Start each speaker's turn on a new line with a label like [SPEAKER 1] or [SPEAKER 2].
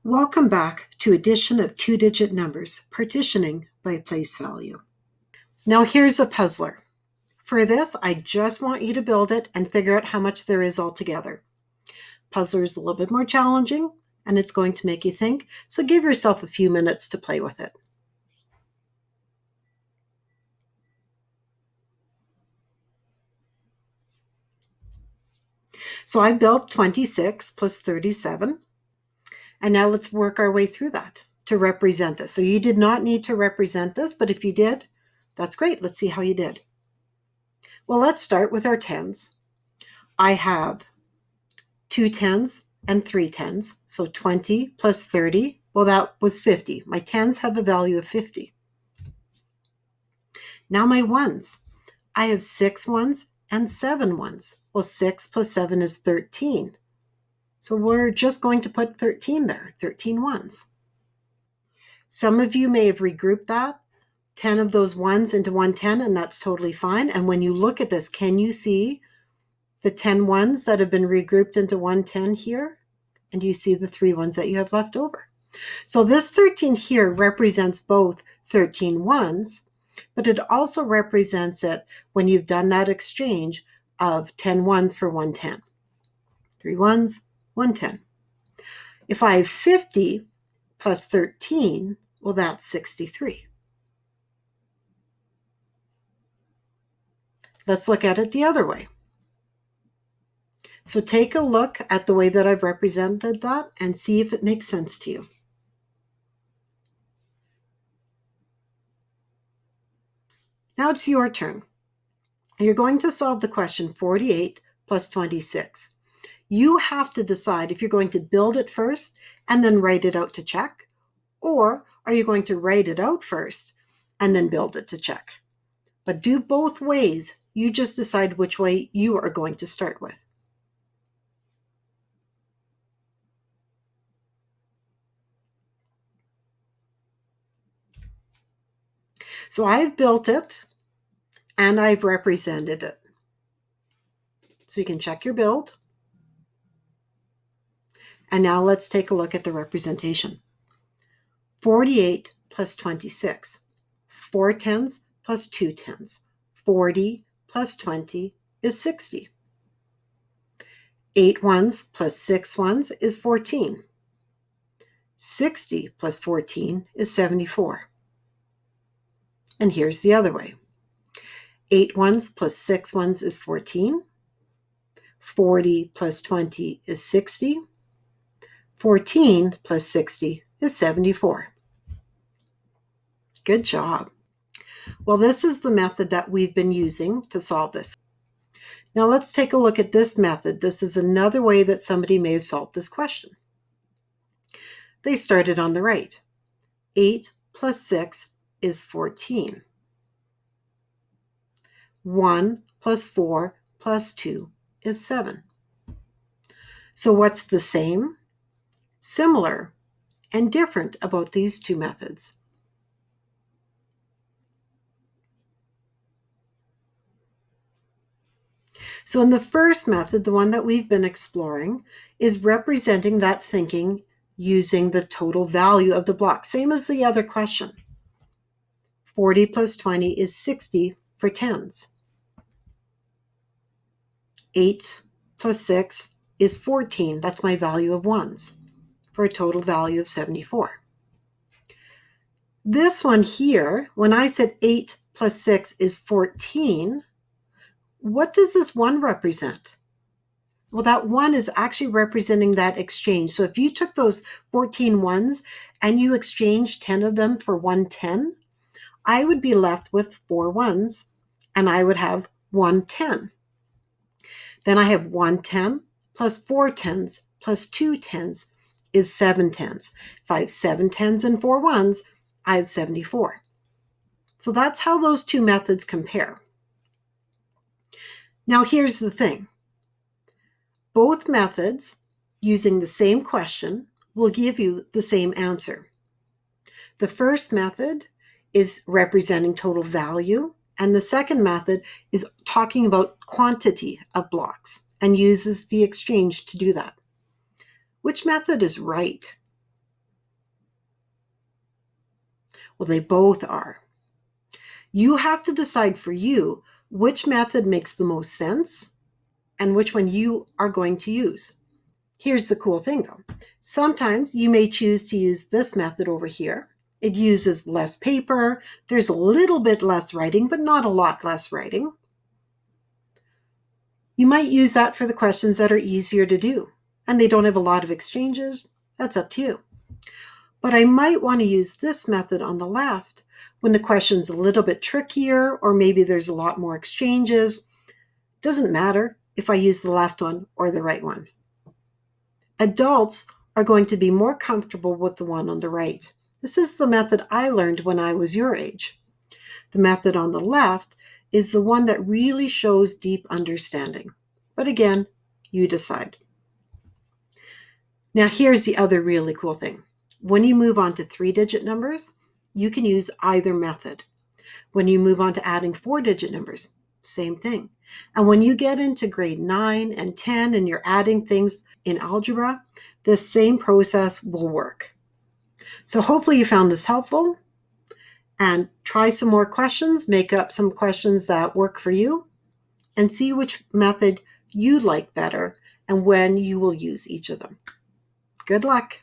[SPEAKER 1] Welcome back to addition of two-digit numbers, partitioning by place value. Now here's a puzzler. For this, I just want you to build it and figure out how much there is altogether. Puzzler is a little bit more challenging, and it's going to make you think, so give yourself a few minutes to play with it. So I built 26 plus 37. And now let's work our way through that to represent this. So you did not need to represent this, but if you did, that's great. Let's see how you did. Well, let's start with our tens. I have 2 tens and 3 tens. So 20 plus 30, well, that was 50. My tens have a value of 50. Now my ones. I have 6 ones and 7 ones. Well, 6 plus 7 is 13. So we're just going to put 13 there, 13 ones. Some of you may have regrouped that, 10 of those ones into 110, and that's totally fine. And when you look at this, can you see the 10 ones that have been regrouped into 110 here? And you see the 3 ones that you have left over. So this 13 here represents both 13 ones, but it also represents it when you've done that exchange of 10 ones for 110. 3 ones, 110. If I have 50 plus 13, well, that's 63. Let's look at it the other way. So take a look at the way that I've represented that and see if it makes sense to you. Now it's your turn. You're going to solve the question 48 plus 26. You have to decide if you're going to build it first and then write it out to check, or are you going to write it out first and then build it to check? But do both ways. You just decide which way you are going to start with. So I've built it and I've represented it. So you can check your build. And now let's take a look at the representation. 48 plus 26. 4 tens plus 2 tens. 40 plus 20 is 60. 8 ones plus 6 ones is 14. 60 plus 14 is 74. And here's the other way. 8 ones plus 6 ones is 14. 40 plus 20 is 60. 14 plus 60 is 74. Good job. Well, this is the method that we've been using to solve this. Now let's take a look at this method. This is another way that somebody may have solved this question. They started on the right. 8 plus 6 is 14. 1 plus 4 plus 2 is 7. So what's the same, similar, and different about these two methods? So in the first method, the one that we've been exploring, is representing that thinking using the total value of the block, same as the other question. 40 plus 20 is 60 for tens. 8 plus 6 is 14. That's my value of ones, for a total value of 74. This one here, when I said 8 plus 6 is 14, what does this 1 represent? Well, that 1 is actually representing that exchange. So if you took those 14 ones and you exchanged 10 of them for 110, I would be left with 4 ones, and I would have 110. Then I have 110 plus 4 tens plus 2 tens is 7 tens. If I have 7 tens and 4 ones, I have 74. So that's how those two methods compare. Now here's the thing. Both methods, using the same question, will give you the same answer. The first method is representing total value, and the second method is talking about quantity of blocks and uses the exchange to do that. Which method is right? Well, they both are. You have to decide for you which method makes the most sense and which one you are going to use. Here's the cool thing though. Sometimes you may choose to use this method over here. It uses less paper. There's a little bit less writing, but not a lot less writing. You might use that for the questions that are easier to do and they don't have a lot of exchanges. That's up to you. But I might want to use this method on the left when the question's a little bit trickier or maybe there's a lot more exchanges. Doesn't matter if I use the left one or the right one. Adults are going to be more comfortable with the one on the right. This is the method I learned when I was your age. The method on the left is the one that really shows deep understanding. But again, you decide. Now here's the other really cool thing. When you move on to 3-digit numbers, you can use either method. When you move on to adding 4-digit numbers, same thing. And when you get into grade 9 and 10 and you're adding things in algebra, this same process will work. So hopefully you found this helpful and try some more questions, make up some questions that work for you and see which method you like better and when you will use each of them. Good luck.